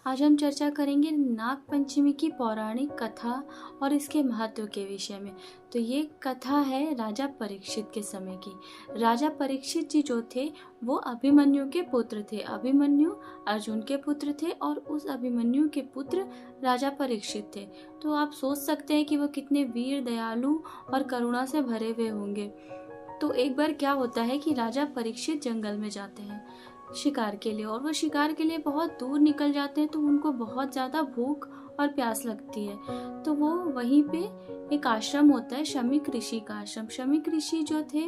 आज हम चर्चा करेंगे नाग पंचमी की पौराणिक कथा और इसके महत्व के विषय में। तो ये कथा है राजा परीक्षित के समय की। राजा परीक्षित जी जो थे वो अभिमन्यु के पुत्र थे। अभिमन्यु अर्जुन के पुत्र थे और उस अभिमन्यु के पुत्र राजा परीक्षित थे। तो आप सोच सकते हैं कि वो कितने वीर, दयालु और करुणा से भरे हुए होंगे। तो एक बार क्या होता है कि राजा परीक्षित जंगल में जाते हैं शिकार के लिए, और वो शिकार के लिए बहुत दूर निकल जाते हैं। तो उनको बहुत ज़्यादा भूख और प्यास लगती है। तो वो वहीं पे एक आश्रम होता है, शमीक ऋषि का आश्रम। शमीक ऋषि जो थे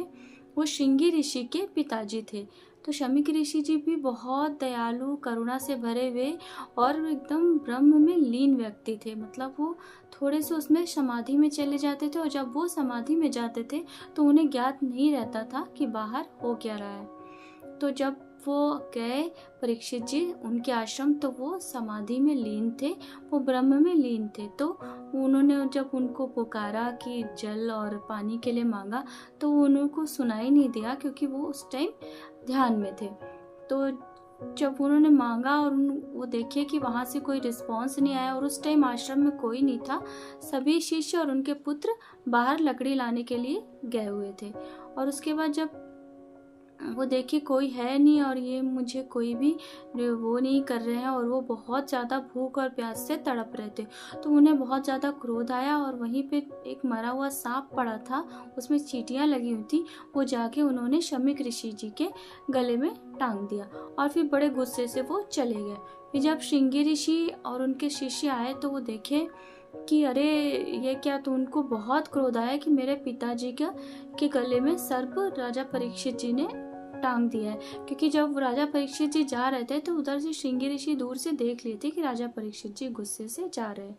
वो श्रृंगी ऋषि के पिताजी थे। तो शमीक ऋषि जी भी बहुत दयालु, करुणा से भरे हुए और एकदम ब्रह्म में लीन व्यक्ति थे। मतलब वो थोड़े से उसमें समाधि में चले जाते थे, और जब वो समाधि में जाते थे तो उन्हें ज्ञात नहीं रहता था कि बाहर हो क्या रहा है। तो जब वो गए परीक्षित जी उनके आश्रम, तो वो समाधि में लीन थे, वो ब्रह्म में लीन थे। तो उन्होंने जब उनको पुकारा कि जल और पानी के लिए मांगा, तो उनको सुनाई नहीं दिया क्योंकि वो उस टाइम ध्यान में थे। तो जब उन्होंने मांगा और वो देखे कि वहाँ से कोई रिस्पॉन्स नहीं आया, और उस टाइम आश्रम में कोई नहीं था, सभी शिष्य और उनके पुत्र बाहर लकड़ी लाने के लिए गए हुए थे। और उसके बाद जब वो देखे कोई है नहीं और ये मुझे कोई भी वो नहीं कर रहे हैं, और वो बहुत ज़्यादा भूख और प्यास से तड़प रहे थे, तो उन्हें बहुत ज़्यादा क्रोध आया। और वहीं पे एक मरा हुआ सांप पड़ा था, उसमें चींटियाँ लगी हुई थी, वो जाके उन्होंने शमीक ऋषि जी के गले में टांग दिया, और फिर बड़े गुस्से से वो चले गए। फिर जब श्रृंगी ऋषि और उनके शिष्य आए तो वो देखे कि अरे ये क्या, तो उनको बहुत क्रोध आया कि मेरे पिताजी के गले में सर्प राजा परीक्षित जी ने टांग दिया है। क्योंकि जब राजा परीक्षित जी जा रहे थे तो उधर से श्रृंगी ऋषि दूर से देख लिए थे कि राजा परीक्षित जी गुस्से से जा रहे हैं।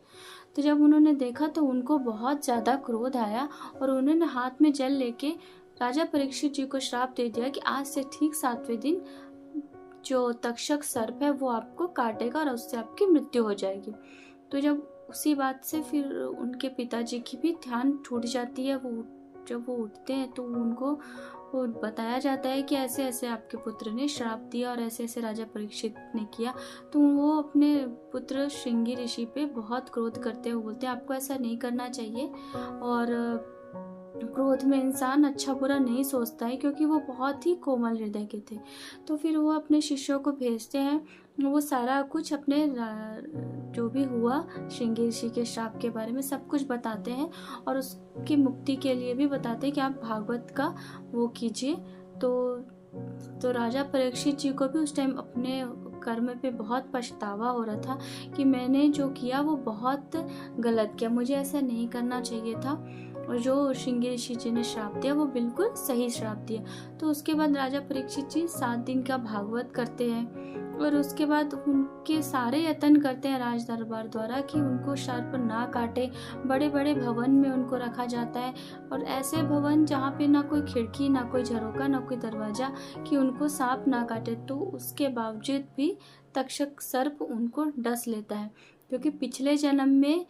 तो जब उन्होंने देखा तो उनको बहुत ज़्यादा क्रोध आया, और उन्होंने हाथ में जल लेके राजा परीक्षित जी को श्राप दे दिया कि आज से ठीक 7वें दिन जो तक्षक सर्प है वो आपको काटेगा और उससे आपकी मृत्यु हो जाएगी। तो जब उसी बात से फिर उनके पिताजी की भी ध्यान छूट जाती है। वो जब वो उठते हैं तो उनको वो बताया जाता है कि ऐसे ऐसे आपके पुत्र ने श्राप दिया और ऐसे ऐसे राजा परीक्षित ने किया। तो वो अपने पुत्र श्रृंगी ऋषि पे बहुत क्रोध करते हुए बोलते हैं आपको ऐसा नहीं करना चाहिए। और क्रोध में इंसान अच्छा बुरा नहीं सोचता है, क्योंकि वो बहुत ही कोमल हृदय के थे। तो फिर वो अपने शिष्यों को भेजते हैं, वो सारा कुछ अपने जो भी हुआ श्रृंगी ऋषि के श्राप के बारे में सब कुछ बताते हैं, और उसकी मुक्ति के लिए भी बताते हैं कि आप भागवत का वो कीजिए। तो राजा परीक्षित जी को भी उस टाइम अपने कर्म पे बहुत पछतावा हो रहा था कि मैंने जो किया वो बहुत गलत किया, मुझे ऐसा नहीं करना चाहिए था, और जो श्रृंगी ऋषि जी ने श्राप दिया वो बिल्कुल सही श्राप दिया। तो उसके बाद राजा परीक्षित जी 7 दिन का भागवत करते हैं, और उसके बाद उनके सारे यत्न करते हैं राज दरबार द्वारा कि उनको सर्प ना काटे। बड़े बड़े भवन में उनको रखा जाता है, और ऐसे भवन जहाँ पे ना कोई खिड़की, ना कोई झरोका, ना कोई दरवाजा, कि उनको सांप ना काटे। तो उसके बावजूद भी तक्षक सर्प उनको डस लेता है, क्योंकि पिछले जन्म में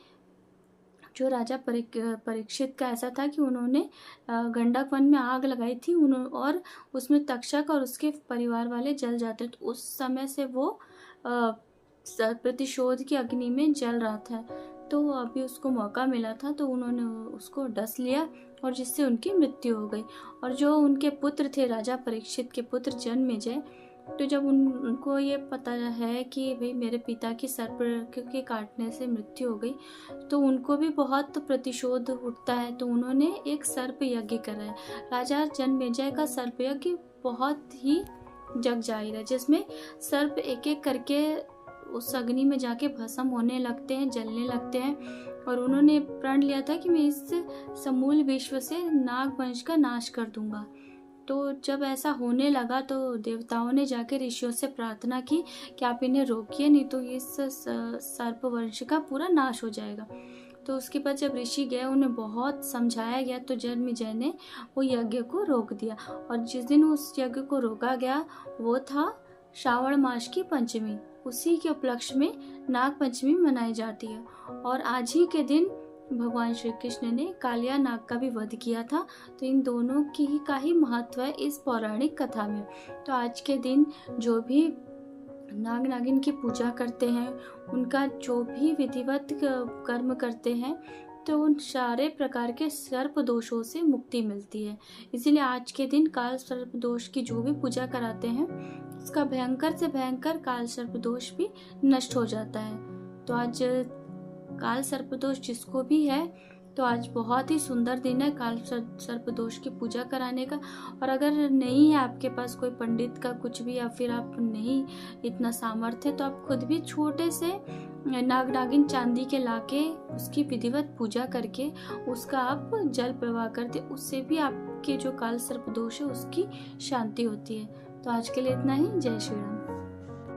जो राजा परीक्षित का ऐसा था कि उन्होंने गंडक वन में आग लगाई थी, और उसमें तक्षक और उसके परिवार वाले जल जाते। तो उस समय से वो प्रतिशोध की अग्नि में जल रहा था। तो अभी उसको मौका मिला था तो उन्होंने उसको डस लिया, और जिससे उनकी मृत्यु हो गई। और जो उनके पुत्र थे राजा परीक्षित के पुत्र जन्मेजय, तो जब उनको ये पता है कि भाई मेरे पिता की सर्प के काटने से मृत्यु हो गई, तो उनको भी बहुत प्रतिशोध उठता है। तो उन्होंने एक सर्प यज्ञ करा है। राजा जन्मेजय का सर्प यज्ञ बहुत ही जग जाहिर है, जिसमें सर्प एक एक करके उस अग्नि में जाके भस्म होने लगते हैं, जलने लगते हैं। और उन्होंने प्रण लिया था कि मैं इस समूल विश्व से नाग वंश का नाश कर दूंगा। तो जब ऐसा होने लगा तो देवताओं ने जाकर ऋषियों से प्रार्थना की कि आप इन्हें रोकिए, नहीं तो इस सर्प वंश का पूरा नाश हो जाएगा। तो उसके बाद जब ऋषि गए, उन्हें बहुत समझाया गया, तो जन्मेजय ने वो यज्ञ को रोक दिया। और जिस दिन उस यज्ञ को रोका गया वो था श्रावण मास की पंचमी। उसी के उपलक्ष्य में नाग पंचमी मनाई जाती है। और आज ही के दिन भगवान श्री कृष्ण ने कालिया नाग का भी वध किया था। तो इन दोनों की का ही महत्व है इस पौराणिक कथा में। तो आज के दिन जो भी नाग नागिन की पूजा करते हैं, उनका जो भी विधिवत कर्म करते हैं, तो उन सारे प्रकार के सर्प दोषों से मुक्ति मिलती है। इसीलिए आज के दिन काल सर्प दोष की जो भी पूजा कराते हैं, उसका भयंकर से भयंकर काल सर्प दोष भी नष्ट हो जाता है। तो आज काल सर्प दोष जिसको भी है, तो आज बहुत ही सुंदर दिन है काल सर्प दोष की पूजा कराने का। और अगर नहीं है आपके पास कोई पंडित का कुछ भी, या फिर आप नहीं इतना सामर्थ्य, तो आप खुद भी छोटे से नाग नागिन चांदी के लाके उसकी विधिवत पूजा करके उसका आप जल प्रवाह कर दे, उससे भी आपके जो काल सर्प दोष है उसकी शांति होती है। तो आज के लिए इतना ही। जय श्री राम।